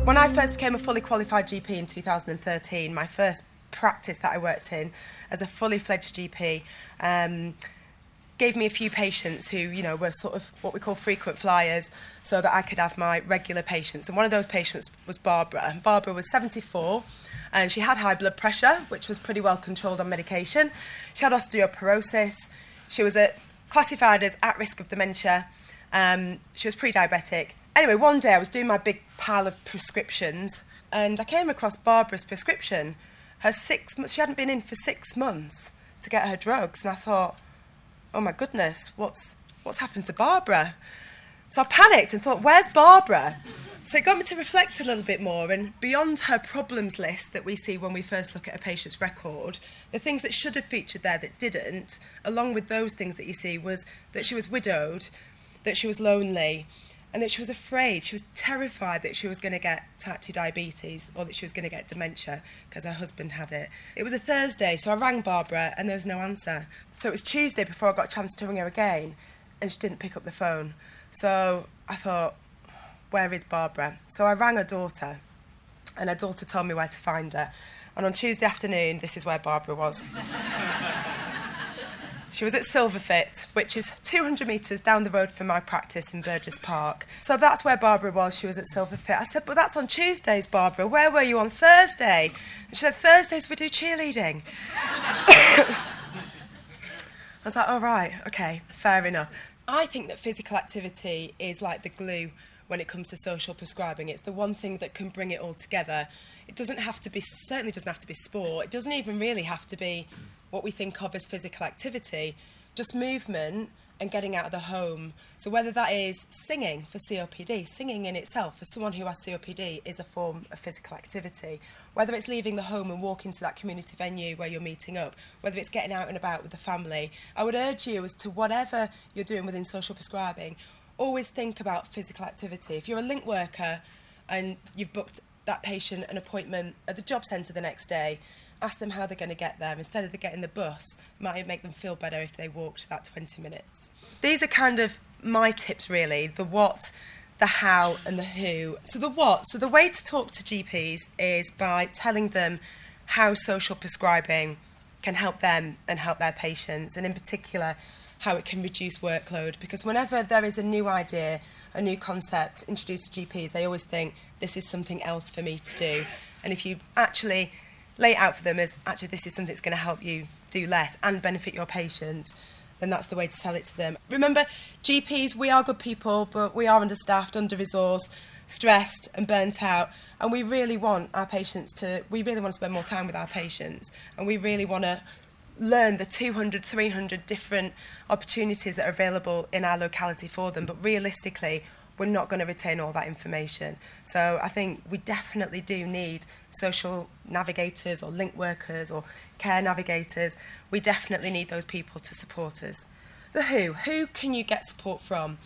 When I first became a fully qualified GP in 2013, my first practice that I worked in as a fully fledged GP gave me a few patients who, you know, were sort of what we call frequent flyers, so that I could have my regular patients. And one of those patients was Barbara. Barbara was 74 and she had high blood pressure, which was pretty well controlled on medication. She had osteoporosis. She was classified as at risk of dementia. She was pre-diabetic. Anyway, one day I was doing my big pile of prescriptions and I came across Barbara's prescription. She hadn't been in for 6 months to get her drugs, and I thought, oh my goodness, what's happened to Barbara? So I panicked and thought, where's Barbara? So it got me to reflect a little bit more, and beyond her problems list that we see when we first look at a patient's record, the things that should have featured there that didn't, along with those things that you see, was that she was widowed, that she was lonely, and that she was afraid, she was terrified that she was going to get type 2 diabetes or that she was going to get dementia because her husband had it. It was a Thursday, so I rang Barbara and there was no answer. So it was Tuesday before I got a chance to ring her again, and she didn't pick up the phone. So I thought, where is Barbara? So I rang her daughter, and her daughter told me where to find her. And on Tuesday afternoon, this is where Barbara was. She was at Silverfit, which is 200 metres down the road from my practice in Burgess Park. So that's where Barbara was. She was at Silverfit. I said, but that's on Tuesdays, Barbara. Where were you on Thursday? And she said, Thursdays we do cheerleading. I was like, oh, right, OK, fair enough. I think that physical activity is like the glue when it comes to social prescribing. It's the one thing that can bring it all together. It doesn't have to be, certainly doesn't have to be sport. It doesn't even really have to be what we think of as physical activity, just movement and getting out of the home. So whether that is singing for COPD, singing in itself for someone who has COPD is a form of physical activity. Whether it's leaving the home and walking to that community venue where you're meeting up, whether it's getting out and about with the family, I would urge you, as to whatever you're doing within social prescribing, always think about physical activity. If you're a link worker and you've booked that patient an appointment at the job centre the next day, ask them how they're going to get there. Instead of getting the bus, it might make them feel better if they walked that 20 minutes. These are kind of my tips, really, the what, the how and the who. So the what, so the way to talk to GPs is by telling them how social prescribing can help them and help their patients, and in particular, how it can reduce workload. Because whenever there is a new idea, a new concept introduced to GPs, they always think, this is something else for me to do. And if you actually lay it out for them as, actually, this is something that's going to help you do less and benefit your patients, then that's the way to sell it to them. Remember, GPs, we are good people, but we are understaffed, under-resourced, stressed and burnt out, and we really want our patients to, we really want to spend more time with our patients, and we really want to learn the 200, 300 different opportunities that are available in our locality for them, but realistically, we're not going to retain all that information. So I think we definitely do need social navigators or link workers or care navigators. We definitely need those people to support us. The who can you get support from?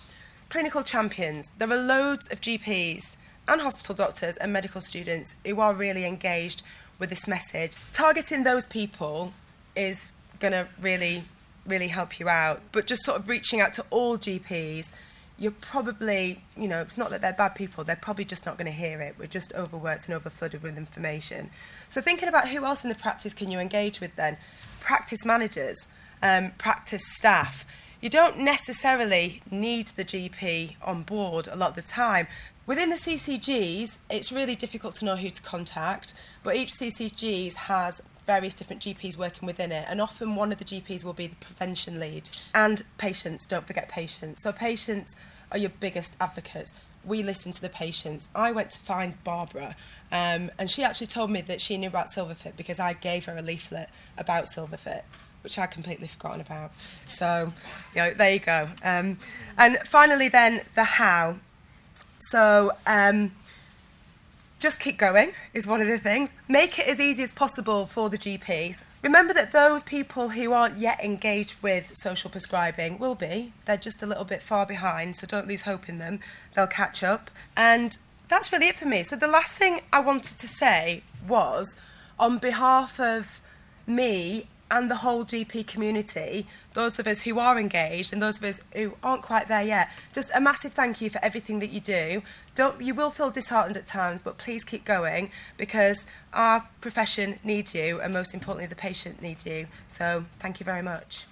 Clinical champions. There are loads of GPs and hospital doctors and medical students who are really engaged with this message. Targeting those people is going to really, really help you out. But just sort of reaching out to all GPs, you're probably, you know, it's not that they're bad people, they're probably just not going to hear it. We're just overworked and overflooded with information. So thinking about who else in the practice can you engage with then? Practice managers, practice staff. You don't necessarily need the GP on board a lot of the time. Within the CCGs, it's really difficult to know who to contact, but each CCGs has various different GPs working within it, and often one of the GPs will be the prevention lead. And patients, don't forget patients. So patients are your biggest advocates. We listen to the patients. I went to find Barbara, and she actually told me that she knew about Silverfit because I gave her a leaflet about Silverfit, which I'd completely forgotten about. So, you know, there you go. And finally then, the how. So, just keep going is one of the things. Make it as easy as possible for the GPs. Remember that those people who aren't yet engaged with social prescribing will be. They're just a little bit far behind, so don't lose hope in them. They'll catch up. And that's really it for me. So the last thing I wanted to say was, on behalf of me and the whole GP community, those of us who are engaged and those of us who aren't quite there yet, just a massive thank you for everything that you do. You will feel disheartened at times, but please keep going, because our profession needs you, and most importantly, the patient needs you. So thank you very much.